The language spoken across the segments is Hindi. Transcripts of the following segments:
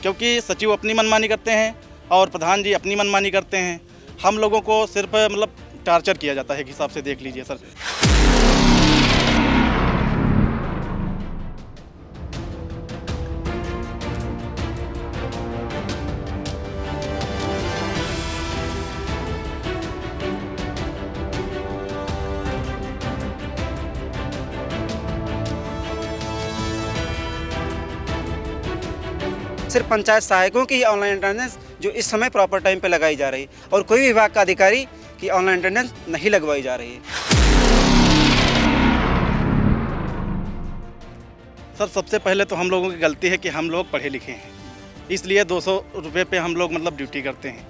क्योंकि सचिव अपनी मनमानी करते हैं और प्रधान जी अपनी मनमानी करते हैं। हम लोगों को सिर्फ मतलब टार्चर किया जाता है, एक हिसाब से देख लीजिए सर। सिर्फ पंचायत सहायकों की ऑनलाइन अटेंडेंस जो इस समय प्रॉपर टाइम पे लगाई जा रही है और कोई भी विभाग का अधिकारी की ऑनलाइन अटेंडेंस नहीं लगवाई जा रही है। सर सबसे पहले तो हम लोगों की गलती है कि हम लोग पढ़े लिखे हैं, इसलिए 200 रुपये पे हम लोग मतलब ड्यूटी करते हैं।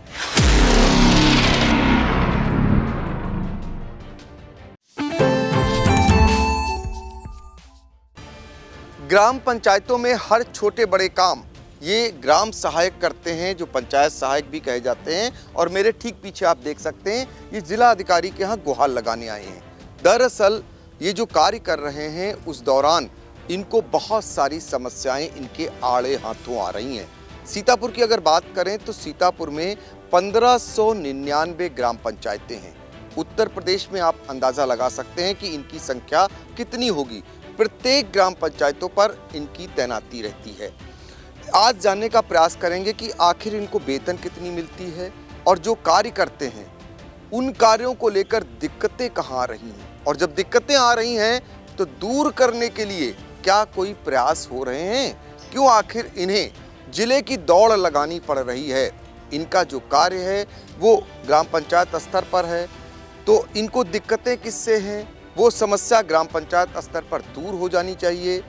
ग्राम पंचायतों में हर छोटे बड़े काम ये ग्राम सहायक करते हैं, जो पंचायत सहायक भी कहे जाते हैं। और मेरे ठीक पीछे आप देख सकते हैं ये जिला अधिकारी के यहाँ गुहार लगाने आए हैं। दरअसल ये जो कार्य कर रहे हैं उस दौरान इनको बहुत सारी समस्याएं इनके आड़े हाथों आ रही हैं। सीतापुर की अगर बात करें तो सीतापुर में 1599 ग्राम पंचायतें हैं। उत्तर प्रदेश में आप अंदाज़ा लगा सकते हैं कि इनकी संख्या कितनी होगी। प्रत्येक ग्राम पंचायतों पर इनकी तैनाती रहती है। आज जानने का प्रयास करेंगे कि आखिर इनको वेतन कितनी मिलती है और जो कार्य करते हैं उन कार्यों को लेकर दिक्कतें कहाँ आ रही हैं, और जब दिक्कतें आ रही हैं तो दूर करने के लिए क्या कोई प्रयास हो रहे हैं। क्यों आखिर इन्हें जिले की दौड़ लगानी पड़ रही है। इनका जो कार्य है वो ग्राम पंचायत स्तर पर है, तो इनको दिक्कतें किससे हैं, वो समस्या ग्राम पंचायत स्तर पर दूर हो जानी चाहिए।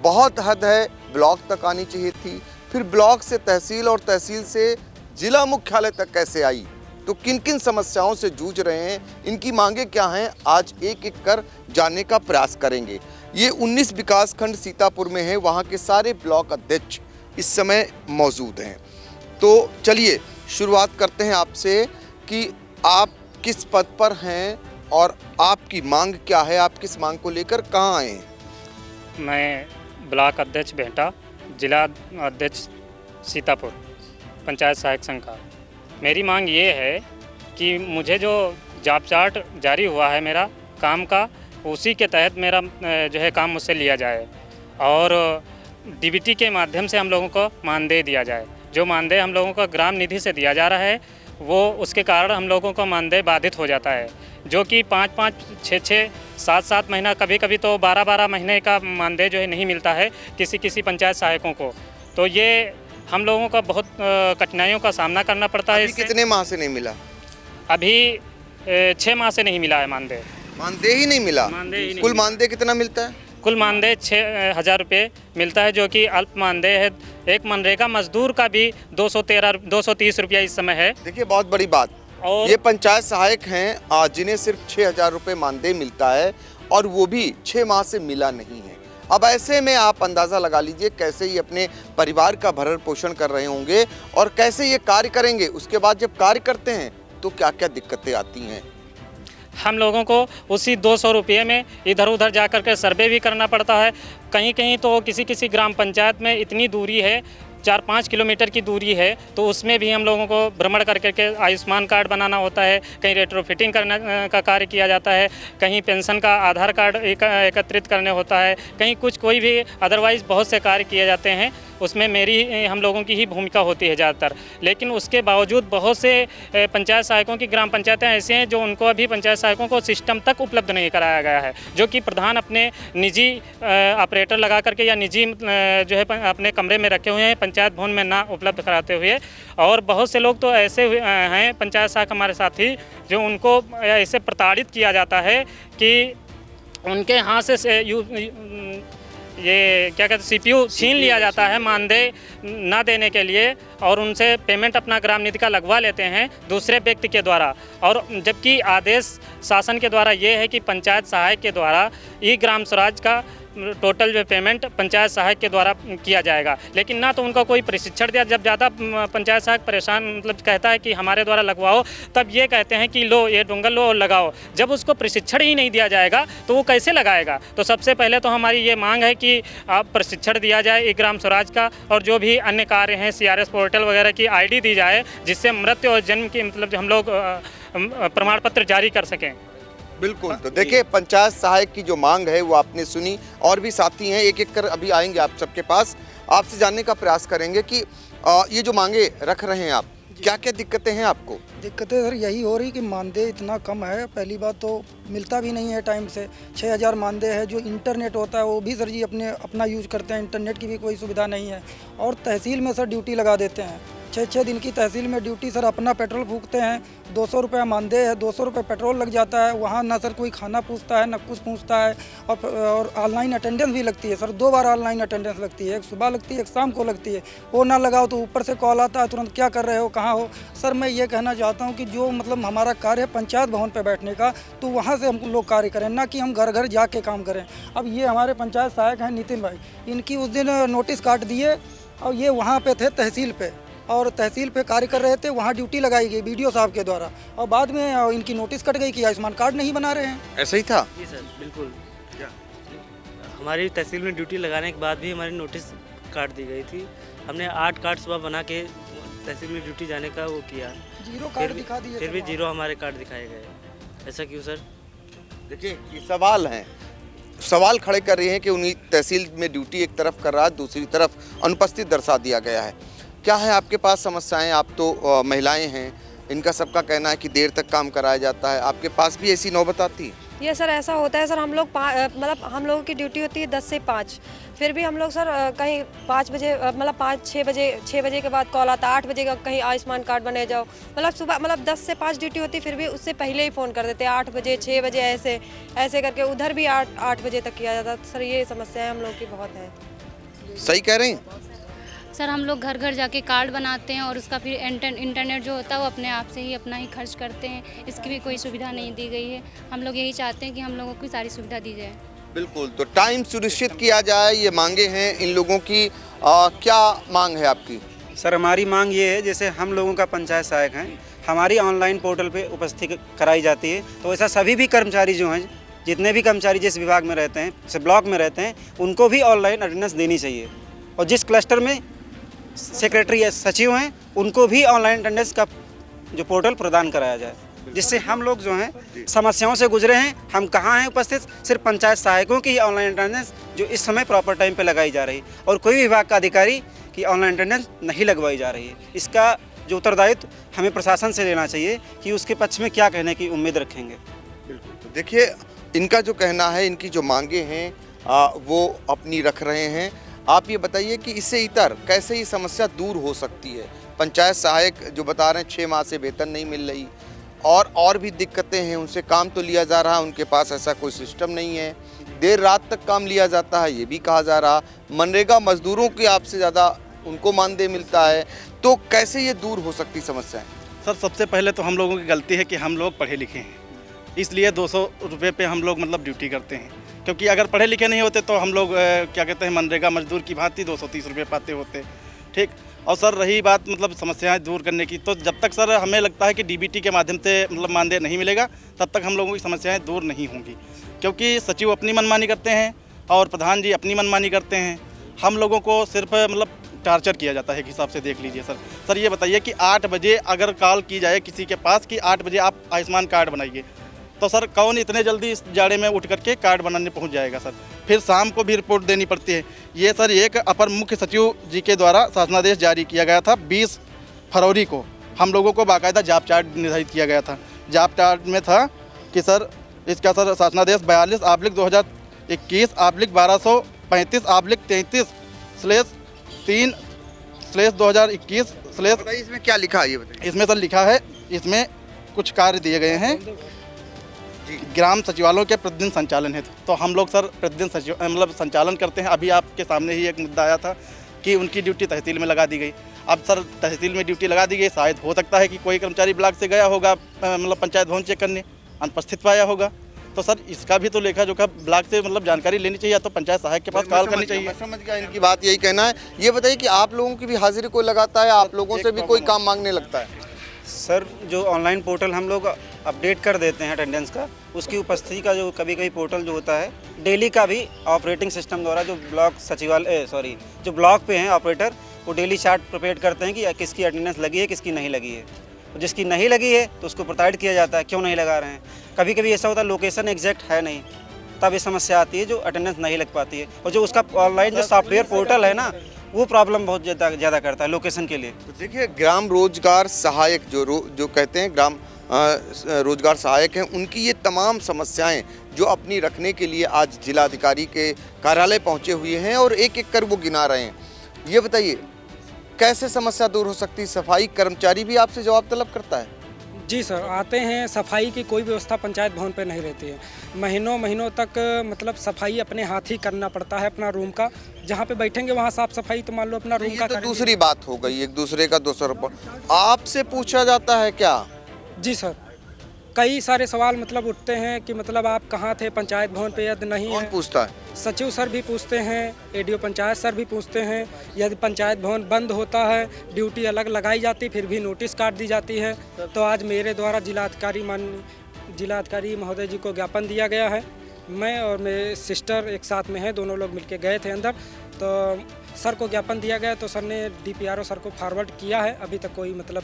बहुत हद है ब्लॉक तक आनी चाहिए थी, फिर ब्लॉक से तहसील और तहसील से जिला मुख्यालय तक कैसे आई, तो किन किन समस्याओं से जूझ रहे हैं, इनकी मांगे क्या हैं, आज एक एक कर जानने का प्रयास करेंगे। ये 19 विकासखंड सीतापुर में है, वहाँ के सारे ब्लॉक अध्यक्ष इस समय मौजूद हैं। तो चलिए शुरुआत करते हैं आपसे कि आप किस पद पर हैं और आपकी मांग क्या है, आप किस मांग को लेकर कहाँ आए हैं। मैं ब्लॉक अध्यक्ष भेंटा, जिला अध्यक्ष सीतापुर, पंचायत सहायक संघ का। मेरी मांग ये है कि मुझे जो जॉब चार्ट जारी हुआ है मेरा काम का, उसी के तहत मेरा जो है काम मुझसे लिया जाए और डीबीटी के माध्यम से हम लोगों को मानदेय दिया जाए। जो मानदेय हम लोगों को ग्राम निधि से दिया जा रहा है वो उसके कारण हम लोगों को मानदेय बाधित हो जाता है, जो कि 5-5, 6-6, 7-7 महीना, कभी कभी तो 12-12 महीने का मानदेय जो है नहीं मिलता है किसी पंचायत सहायकों को। तो ये हम लोगों का बहुत कठिनाइयों का सामना करना पड़ता है। कितने माह से नहीं मिला? अभी 6 माह से नहीं मिला है मानदेय। मानदेय ही नहीं मिला? कुल मानदेय कितना मिलता है? कुल मानदेय 6,000 रुपये मिलता है, जो कि अल्प मानदेय है। एक मनरेगा मजदूर का भी 230 रुपया इस समय है। देखिए बहुत बड़ी बात, और ये पंचायत सहायक हैं जिन्हें सिर्फ 6,000 रुपये मानदेय मिलता है और वो भी 6 माह से मिला नहीं है। अब ऐसे में आप अंदाज़ा लगा लीजिए कैसे ये अपने परिवार का भरण पोषण कर रहे होंगे और कैसे ये कार्य करेंगे। उसके बाद जब कार्य करते हैं तो क्या क्या दिक्कतें आती हैं। हम लोगों को उसी 200 रुपये में इधर उधर जा कर के सर्वे भी करना पड़ता है। कहीं कहीं तो किसी ग्राम पंचायत में इतनी दूरी है, 4-5 किलोमीटर की दूरी है, तो उसमें भी हम लोगों को भ्रमण करके आयुष्मान कार्ड बनाना होता है। कहीं रेट्रोफिटिंग करने का कार्य किया जाता है, कहीं पेंशन का आधार कार्ड एकत्रित करने होता है, कहीं कोई भी अदरवाइज़ बहुत से कार्य किए जाते हैं। उसमें हम लोगों की ही भूमिका होती है ज़्यादातर। लेकिन उसके बावजूद बहुत से पंचायत सहायकों की ग्राम पंचायतें ऐसे हैं जो उनको अभी पंचायत सहायकों को सिस्टम तक उपलब्ध नहीं कराया गया है, जो कि प्रधान अपने निजी ऑपरेटर लगा करके या निजी जो है अपने कमरे में रखे हुए हैं, पंचायत भवन में ना उपलब्ध कराते हुए। और बहुत से लोग तो ऐसे हैं पंचायत सहायक हमारे साथी, जो उनको ऐसे प्रताड़ित किया जाता है कि उनके हाथ से ये क्या कहते हैं CPU छीन लिया जाता है मानदेय ना देने के लिए, और उनसे पेमेंट अपना ग्राम निधि का लगवा लेते हैं दूसरे व्यक्ति के द्वारा। और जबकि आदेश शासन के द्वारा ये है कि पंचायत सहायक के द्वारा ई ग्राम स्वराज का टोटल जो पेमेंट पंचायत सहायक के द्वारा किया जाएगा। लेकिन ना तो उनका कोई प्रशिक्षण दिया, जब ज़्यादा पंचायत सहायक परेशान मतलब कहता है कि हमारे द्वारा लगवाओ, तब ये कहते हैं कि लो ये डोंगल लो और लगाओ। जब उसको प्रशिक्षण ही नहीं दिया जाएगा तो वो कैसे लगाएगा? तो सबसे पहले तो हमारी ये मांग है कि आप प्रशिक्षण दिया जाए ई ग्राम स्वराज का, और जो भी अन्य कार्य हैं CRS पोर्टल वगैरह की ID दी जाए, जिससे मृत्यु और जन्म की मतलब हम लोग प्रमाण पत्र जारी कर सकें। बिल्कुल। तो देखिए, पंचायत सहायक की जो मांग है वो आपने सुनी, और भी साथी हैं, एक एक कर अभी आएंगे आप सबके पास, आपसे जानने का प्रयास करेंगे कि ये जो मांगे रख रहे हैं आप, क्या क्या दिक्कतें हैं आपको? दिक्कतें सर यही हो रही कि मानदेय इतना कम है। पहली बात तो मिलता भी नहीं है टाइम से। 6000 मानदेय है। जो इंटरनेट होता है वो भी सर जी अपना यूज करते हैं, इंटरनेट की भी कोई सुविधा नहीं है। और तहसील में सर ड्यूटी लगा देते हैं, 6 दिन की तहसील में ड्यूटी। सर अपना पेट्रोल फूकते हैं, 200 रुपये मानदेय है, 200 रुपये पेट्रोल लग जाता है। वहाँ ना सर कोई खाना पूछता है, ना कुछ पूछता है। और ऑनलाइन अटेंडेंस भी लगती है सर, 2 बार ऑनलाइन अटेंडेंस लगती है, एक सुबह लगती है, एक शाम को लगती है। वो ना लगाओ तो ऊपर से कॉल आता है तुरंत, क्या कर रहे हो, कहाँ हो। सर मैं ये कहना चाहता हूँ कि जो मतलब हमारा कार्य है पंचायत भवन पर बैठने का, तो वहाँ से हम लोग कार्य करें, ना कि हम घर घर जाके काम करें। अब ये हमारे पंचायत सहायक हैं नितिन भाई, इनकी उस दिन नोटिस काट दिए, और ये वहाँ पे थे तहसील पे, और तहसील पे कार्य कर रहे थे। वहाँ ड्यूटी लगाई गई BDO साहब के द्वारा, और बाद में इनकी नोटिस कट गई कि आयुष्मान कार्ड नहीं बना रहे हैं। ऐसा ही था? जी सर, बिल्कुल। हमारी तहसील में ड्यूटी लगाने के बाद भी हमारी नोटिस काट दी गई थी। हमने 8 कार्ड सुबह बना के तहसील में ड्यूटी जाने का वो किया, 0 कार्ड दिखा दिए, फिर भी 0 हमारे कार्ड दिखाए गए। ऐसा क्यों सर? देखिए, ये सवाल हैं, सवाल खड़े कर रहे हैं कि उन्हीं तहसील में ड्यूटी एक तरफ कर रहा है, दूसरी तरफ अनुपस्थित दर्शा दिया गया है। क्या है आपके पास समस्याएं? आप तो महिलाएं हैं, इनका सबका कहना है कि देर तक काम कराया जाता है। आपके पास भी ऐसी नौबत आती है? ये सर ऐसा होता है सर, हम लोग मतलब हम लोगों की ड्यूटी होती है 10 से 5, फिर भी हम लोग सर कहीं 5 बजे मतलब 6 बजे के बाद कॉल आता है, 8 बजे का कहीं आयुष्मान कार्ड बने जाओ। मतलब सुबह मतलब 10 से 5 ड्यूटी होती है, फिर भी उससे पहले ही फ़ोन कर देते हैं, 8 बजे 6 बजे ऐसे करके। उधर भी 8 बजे तक किया जाता है। सर ये समस्या हम लोग की बहुत है। सही कह रही हैं? सर हम लोग घर घर जाके कार्ड बनाते हैं, और उसका फिर इंटरनेट जो होता है वो अपने आप से ही अपना ही खर्च करते हैं। इसकी भी कोई सुविधा नहीं दी गई है। हम लोग यही चाहते हैं कि हम लोगों को सारी सुविधा दी जाए। बिल्कुल। तो टाइम सुनिश्चित किया जाए, ये मांगे हैं इन लोगों की। क्या मांग है आपकी? सर हमारी मांग ये है, जैसे हम लोगों का पंचायत सहायक हैं, हमारी ऑनलाइन पोर्टल पे उपस्थित कराई जाती है, तो ऐसा सभी भी कर्मचारी जो हैं, जितने भी कर्मचारी जिस विभाग में रहते हैं, जैसे ब्लॉक में रहते हैं, उनको भी ऑनलाइन अटेंडेंस देनी चाहिए। और जिस क्लस्टर में सेक्रेटरी या सचिव हैं, उनको भी ऑनलाइन अटेंडेंस का जो पोर्टल प्रदान कराया जाए, जिससे हम लोग जो हैं समस्याओं से गुजरे हैं। हम कहाँ हैं उपस्थित? सिर्फ पंचायत सहायकों की ऑनलाइन अटेंडेंस जो इस समय प्रॉपर टाइम पे लगाई जा रही, और कोई भी विभाग का अधिकारी की ऑनलाइन अटेंडेंस नहीं लगवाई जा रही है। इसका जो उत्तरदायित्व हमें प्रशासन से लेना चाहिए कि उसके पक्ष में क्या कहने की उम्मीद रखेंगे। बिल्कुल। तो देखिए, इनका जो कहना है, इनकी जो मांगे हैं वो अपनी रख रहे हैं। आप ये बताइए कि इससे इतर कैसे ये समस्या दूर हो सकती है? पंचायत सहायक जो बता रहे हैं 6 माह से वेतन नहीं मिल रही, और भी दिक्कतें हैं। उनसे काम तो लिया जा रहा है, उनके पास ऐसा कोई सिस्टम नहीं है। देर रात तक काम लिया जाता है, ये भी कहा जा रहा। मनरेगा मजदूरों की आपसे ज़्यादा उनको मानदेय मिलता है। तो कैसे ये दूर हो सकती समस्याएं? सर सबसे पहले तो हम लोगों की गलती है कि हम लोग पढ़े लिखे हैं, इसलिए 200 रुपये पे हम लोग मतलब ड्यूटी करते हैं। क्योंकि अगर पढ़े लिखे नहीं होते तो हम लोग क्या कहते हैं मनरेगा मजदूर की भांति 230 रुपये पाते होते। ठीक। और सर रही बात मतलब समस्याएं दूर करने की, तो जब तक सर हमें लगता है कि DBT के माध्यम से मतलब मानदेय नहीं मिलेगा, तब तक हम लोगों की समस्याएं दूर नहीं होंगी। क्योंकि सचिव अपनी मनमानी करते हैं और प्रधान जी अपनी मनमानी करते हैं। हम लोगों को सिर्फ मतलब टार्चर किया जाता है एक हिसाब से। देख लीजिए सर ये बताइए कि 8 बजे अगर कॉल की जाए किसी के पास कि 8 बजे आप आयुष्मान कार्ड बनाइए, तो सर कौन इतने जल्दी इस जाड़े में उठ करके कार्ड बनाने पहुंच जाएगा सर? फिर शाम को भी रिपोर्ट देनी पड़ती है। ये सर एक अपर मुख्य सचिव जी के द्वारा शासनादेश जारी किया गया था 20 फरवरी को। हम लोगों को बाकायदा जॉब चार्ट निर्धारित किया गया था। जॉब चार्ट में था कि सर इसका सर शासनादेश 42/1222/1233/3/2021। इसमें क्या लिखा है ये बताइए? इसमें सर लिखा है, इसमें कुछ कार्य दिए गए हैं ग्राम सचिवालयों के प्रतिदिन संचालन है। तो हम लोग सर प्रतिदिन मतलब संचालन करते हैं। अभी आपके सामने ही एक मुद्दा आया था कि उनकी ड्यूटी तहसील में लगा दी गई। अब सर तहसील में ड्यूटी लगा दी गई, शायद हो सकता है कि कोई कर्मचारी ब्लॉक से गया होगा मतलब पंचायत भवन चेक करने, अनुपस्थित पाया होगा। तो सर इसका भी तो लेखा जोखा ब्लॉक से मतलब जानकारी लेनी चाहिए, या तो पंचायत सहायक के पास कॉल करनी चाहिए। मैं समझ गया, इनकी बात यही कहना है। ये बताइए कि आप लोगों की भी हाजिरी कोई लगाता है, आप लोगों से भी कोई काम मांगने लगता है? सर जो ऑनलाइन पोर्टल हम लोग अपडेट कर देते हैं अटेंडेंस का, उसकी उपस्थिति का जो कभी कभी पोर्टल जो होता है डेली का भी ऑपरेटिंग सिस्टम द्वारा जो ब्लॉक सचिवालय जो ब्लॉक पे हैं ऑपरेटर, वो डेली चार्ट प्रिपेयर करते हैं कि किसकी अटेंडेंस लगी है, किसकी नहीं लगी है। तो जिसकी नहीं लगी है तो उसको प्रताड़ित किया जाता है, क्यों नहीं लगा रहे हैं। कभी कभी ऐसा होता है लोकेशन एग्जैक्ट है नहीं, तब ये समस्या आती है जो अटेंडेंस नहीं लग पाती है। और जो उसका ऑनलाइन जो सॉफ्टवेयर पोर्टल है ना, वो प्रॉब्लम बहुत ज़्यादा करता है लोकेशन के लिए। तो देखिए, ग्राम रोजगार सहायक जो कहते हैं ग्राम रोजगार सहायक हैं, उनकी ये तमाम समस्याएं जो अपनी रखने के लिए आज जिलाधिकारी के कार्यालय पहुंचे हुए हैं और एक एक कर वो गिना रहे हैं। ये बताइए कैसे समस्या दूर हो सकती है? सफाई कर्मचारी भी आपसे जवाब तलब करता है? जी सर, आते हैं। सफाई की कोई व्यवस्था पंचायत भवन पे नहीं रहती है। महीनों तक मतलब सफाई अपने हाथ ही करना पड़ता है अपना रूम का। जहाँ पे बैठेंगे वहाँ साफ सफाई, तो मान लो अपना रूम का तो दूसरी बात हो गई, एक दूसरे का दोसर आपसे पूछा जाता है क्या? जी सर, कई सारे सवाल मतलब उठते हैं कि मतलब आप कहाँ थे, पंचायत भवन पे यदि नहीं कौन है। पूछता है? सचिव सर भी पूछते हैं, एडीओ पंचायत सर भी पूछते हैं। यदि पंचायत भवन बंद होता है, ड्यूटी अलग लगाई जाती, फिर भी नोटिस काट दी जाती है। तो आज मेरे द्वारा जिलाधिकारी महोदय जी को ज्ञापन दिया गया है। मैं और मेरे सिस्टर एक साथ में हैं, दोनों लोग मिलके गए थे अंदर। तो सर को ज्ञापन दिया गया, तो सर ने DPRO सर को फॉरवर्ड किया है। अभी तक कोई मतलब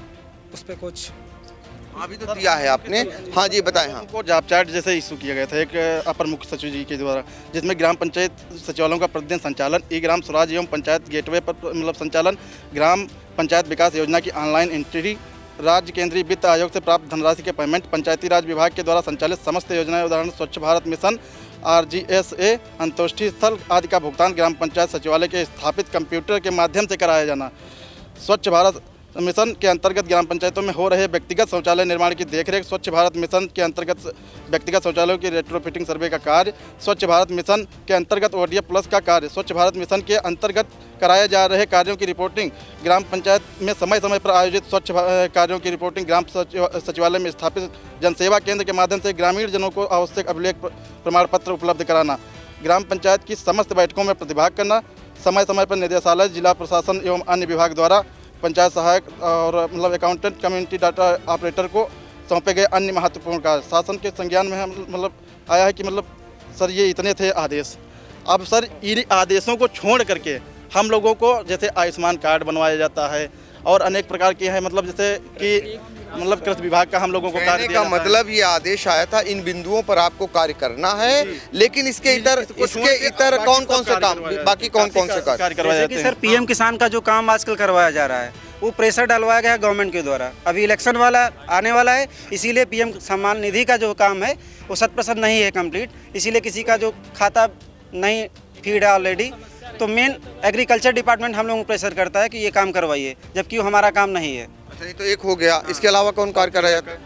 उस पर कुछ अभी तो दिया है आपने? हाँ जी बताएं। हाँ, हमको जॉब चार्ट जैसे इशू किया गया था एक अपर मुख्य सचिव जी के द्वारा, जिसमें ग्राम पंचायत सचिवालयों का प्रतिदिन संचालन, ई ग्राम स्वराज एवं पंचायत गेटवे पर मतलब संचालन, ग्राम पंचायत विकास योजना की ऑनलाइन एंट्री, राज्य केंद्रीय वित्त आयोग से प्राप्त धनराशि के पेमेंट, पंचायती राज विभाग के द्वारा संचालित समस्त योजनाएं, उदाहरण स्वच्छ भारत मिशन, RGSA, अंतोष्ठी स्थल आदि का भुगतान ग्राम पंचायत सचिवालय के स्थापित कंप्यूटर के माध्यम से कराया जाना, स्वच्छ भारत मिशन के अंतर्गत ग्राम पंचायतों में हो रहे व्यक्तिगत शौचालय निर्माण की देखरेख, स्वच्छ भारत मिशन के अंतर्गत व्यक्तिगत शौचालयों की रेट्रोफिटिंग सर्वे का कार्य, स्वच्छ भारत मिशन के अंतर्गत ODF प्लस का कार्य, स्वच्छ भारत मिशन के अंतर्गत कराए जा रहे कार्यों की रिपोर्टिंग, ग्राम पंचायत में समय समय पर आयोजित स्वच्छ कार्यों की रिपोर्टिंग, ग्राम सचिवालय में स्थापित जनसेवा केंद्र के माध्यम से ग्रामीण जनों को आवश्यक अभिलेख प्रमाण पत्र उपलब्ध कराना, ग्राम पंचायत की समस्त बैठकों में प्रतिभाग करना, समय समय पर निदेशालय, जिला प्रशासन एवं अन्य विभाग द्वारा पंचायत सहायक और मतलब अकाउंटेंट, कम्युनिटी डाटा ऑपरेटर को सौंपे गए अन्य महत्वपूर्ण कार्य। शासन के संज्ञान में हम मतलब आया है कि मतलब सर ये इतने थे आदेश। अब सर इन आदेशों को छोड़ करके हम लोगों को जैसे आयुष्मान कार्ड बनवाया जाता है और अनेक प्रकार के हैं, मतलब जैसे कि मतलब कृषि विभाग का हम लोगों को कार्य का मतलब ये आदेश आया था इन बिंदुओं पर आपको कार्य करना है, लेकिन इसके इतर कौन कौन से काम, बाकी कौन कौन से कार्य करवाए जाते हैं? सर PM किसान का जो काम आजकल करवाया जा रहा है, वो प्रेशर डलवाया गया है गवर्नमेंट के द्वारा। अभी इलेक्शन वाला आने वाला है, इसीलिए PM सम्मान निधि का जो काम है वो 100% नहीं है कंप्लीट। इसीलिए किसी का जो खाता नहीं फीड है ऑलरेडी, तो मेन एग्रीकल्चर डिपार्टमेंट हम लोगों को प्रेशर करता है कि ये काम करवाइए, जबकि वो हमारा काम नहीं है। अच्छा, ये तो एक हो गया, इसके अलावा कौन कार्य कराया जाता है?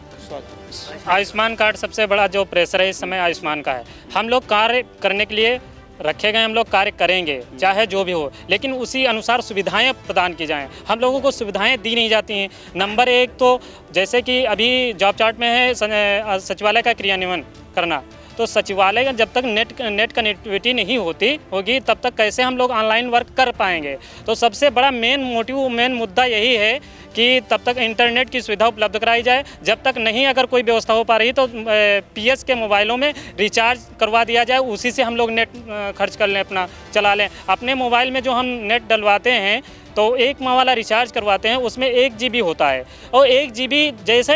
आयुष्मान कार्ड सबसे बड़ा जो प्रेशर है इस समय आयुष्मान का है। हम लोग कार्य करने के लिए रखे गए, हम लोग कार्य करेंगे चाहे जो भी हो, लेकिन उसी अनुसार सुविधाएं प्रदान की जाएं। हम लोगों को सुविधाएं दी नहीं जाती हैं। नंबर एक तो जैसे कि अभी जॉब चार्ट में है सचिवालय का क्रियान्वयन करना, तो सचिवालय का जब तक नेट कनेक्टिविटी नहीं होगी तब तक कैसे हम लोग ऑनलाइन वर्क कर पाएंगे। तो सबसे बड़ा मेन मुद्दा यही है कि तब तक इंटरनेट की सुविधा उपलब्ध कराई जाए। जब तक नहीं अगर कोई व्यवस्था हो पा रही तो PS के मोबाइलों में रिचार्ज करवा दिया जाए, उसी से हम लोग नेट खर्च कर लें, अपना चला लें। अपने मोबाइल में जो हम नेट डलवाते हैं तो 1 माह वाला रिचार्ज करवाते हैं, उसमें 1 GB होता है, और 1 GB जैसे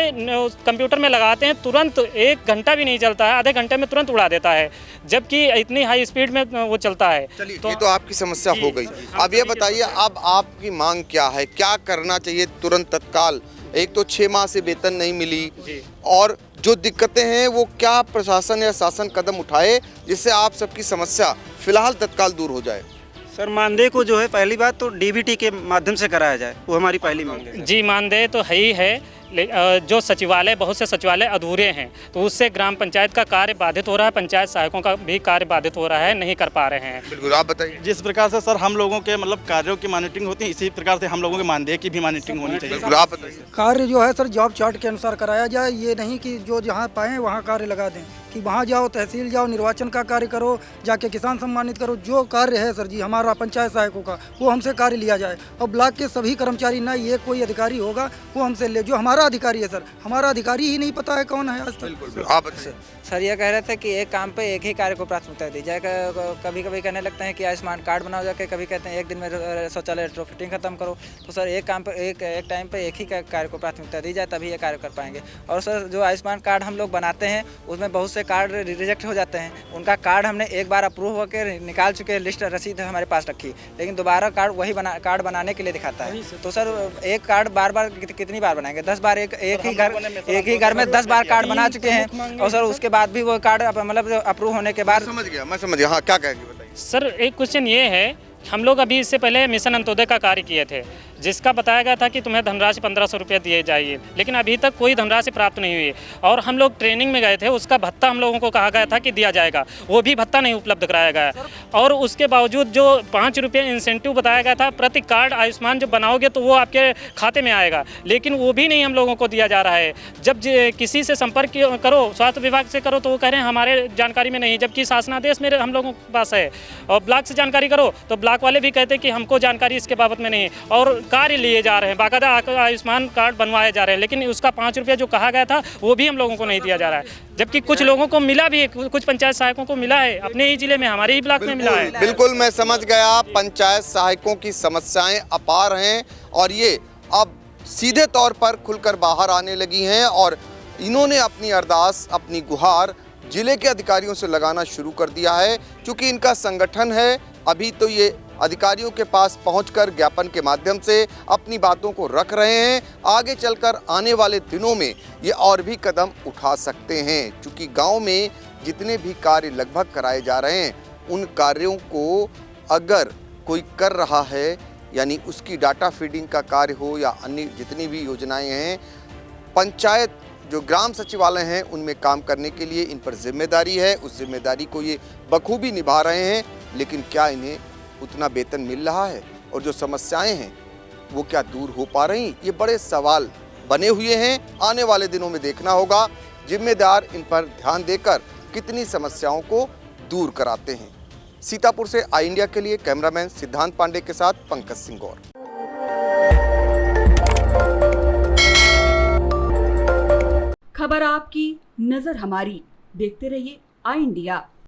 कंप्यूटर में लगाते हैं तुरंत 1 घंटा भी नहीं चलता है, आधे घंटे में तुरंत उड़ा देता है, जबकि इतनी हाई स्पीड में वो चलता है। चलिए, ये तो आपकी समस्या हो गई। अब ये बताइए, अब आपकी मांग क्या है, क्या करना चाहिए तुरंत तत्काल? एक तो 6 माह से वेतन नहीं मिली, और जो दिक्कतें हैं वो क्या प्रशासन या शासन कदम उठाए जिससे आप सबकी समस्या फिलहाल तत्काल दूर हो जाए? सर मानदेय को जो है पहली बात तो DBT के माध्यम से कराया जाए, वो हमारी पहली मांग है। जी, मानदेय तो है ही है, जो सचिवालय, बहुत से सचिवालय अधूरे हैं, तो उससे ग्राम पंचायत का कार्य बाधित हो रहा है, पंचायत सहायकों का भी कार्य बाधित हो रहा है, नहीं कर पा रहे हैं। बिल्कुल, आप बताइए। जिस प्रकार से सर हम लोगों के मतलब कार्यों की मॉनिटरिंग होती है, इसी प्रकार से हम लोगों के मानदेय की भी मॉनिटरिंग होनी चाहिए। बिल्कुल, आप बताइए। कार्य जो है सर जॉब चार्ट के अनुसार कराया जाए, ये नहीं कि जो जहाँ पाएँ वहाँ कार्य लगा दें। कि वहाँ जाओ, तहसील जाओ, निर्वाचन का कार्य करो, जाके किसान सम्मानित करो, जो कार्य है सर जी हमारा पंचायत सहायकों का वो हमसे कार्य लिया जाए। और ब्लॉक के सभी कर्मचारी, ना ये कोई अधिकारी होगा वो हमसे ले, जो हमारा अधिकारी है सर, हमारा अधिकारी ही नहीं पता है कौन है आज तक। आप बताइए। सर ये कह रहे थे कि एक काम पे एक ही कार्य को प्राथमिकता दी जाए। कभी कभी कहने लगते हैं कि आयुष्मान कार्ड बनाओ जाके, कभी कहते हैं एक दिन में शौचालय रेट्रोफिटिंग खत्म करो। तो सर एक काम पे एक टाइम पे एक ही कार्य को प्राथमिकता दी जाए, तभी ये कार्य कर पाएंगे। और सर जो आयुष्मान कार्ड हम लोग बनाते हैं उसमें बहुत से कार्ड रिजेक्ट हो जाते हैं। उनका कार्ड हमने एक बार अप्रूव होकर निकाल चुके हैं, लिस्ट रसीद हमारे पास रखी, लेकिन दोबारा कार्ड वही कार्ड बनाने के लिए दिखाता है। तो सर एक कार्ड बार बार कितनी बार बनाएंगे? 10 बार एक ही घर में 10 बार कार्ड बना चुके हैं। और सर उसके बाद भी वो कार्ड मतलब अप्रूव होने के बाद मैं समझ गया। हाँ, क्या कहेंगे बताइए। सर एक क्वेश्चन ये है, हम लोग अभी इससे पहले मिशन अंत्योदय का कार्य किए थे, जिसका बताया गया था कि तुम्हें धनराशि 1500 रुपये दिए जाइए, लेकिन अभी तक कोई धनराशि प्राप्त नहीं हुई। और हम लोग ट्रेनिंग में गए थे, उसका भत्ता हम लोगों को कहा गया था कि दिया जाएगा, वो भी भत्ता नहीं उपलब्ध कराया गया। और उसके बावजूद जो 5 रुपये इंसेंटिव बताया गया था प्रति कार्ड आयुष्मान जो बनाओगे तो वो आपके खाते में आएगा, लेकिन वो भी नहीं हम लोगों को दिया जा रहा है। जब किसी से संपर्क करो, स्वास्थ्य विभाग से करो, तो वो कह रहे हैं हमारे जानकारी में नहीं, जबकि शासनादेश मेरे हम लोगों के पास है। और ब्लॉक से जानकारी करो तो ब्लॉक वाले भी कहते हैं कि हमको जानकारी इसके बाबत में नहीं है। और कार्य लिए जा रहे हैं, बाकायदा आयुष्मान कार्ड बनवाए जा रहे हैं, लेकिन उसका 5 रुपये जो कहा गया था वो भी हम लोगों को नहीं दिया जा रहा है। जबकि कुछ लोगों को मिला भी है, कुछ पंचायत सहायकों को मिला है, अपने ही जिले में, हमारे ही ब्लॉक में मिला है। बिल्कुल, मैं समझ गया। पंचायत सहायकों की समस्याएं अपार हैं और ये अब सीधे तौर पर खुलकर बाहर आने लगी हैं और इन्होंने अपनी अरदास, अपनी गुहार जिले के अधिकारियों से लगाना शुरू कर दिया है। क्योंकि इनका संगठन है, अभी तो ये अधिकारियों के पास पहुंचकर ज्ञापन के माध्यम से अपनी बातों को रख रहे हैं। आगे चलकर आने वाले दिनों में ये और भी कदम उठा सकते हैं, क्योंकि गांव में जितने भी कार्य लगभग कराए जा रहे हैं उन कार्यों को अगर कोई कर रहा है, यानी उसकी डाटा फीडिंग का कार्य हो या अन्य जितनी भी योजनाएं हैं, पंचायत जो ग्राम सचिवालय हैं उनमें काम करने के लिए इन पर जिम्मेदारी है। उस जिम्मेदारी को ये बखूबी निभा रहे हैं, लेकिन क्या इन्हें उतना वेतन मिल रहा है और जो समस्याएं हैं वो क्या दूर हो पा रही? ये बड़े सवाल बने हुए हैं। आने वाले दिनों में देखना होगा जिम्मेदार इन पर ध्यान देकर कितनी समस्याओं को दूर कराते हैं। सीतापुर से आई इंडिया के लिए कैमरामैन सिद्धांत पांडे के साथ पंकज सिंह गौर। खबर आपकी, नजर हमारी। देखते रहिए आई इंडिया।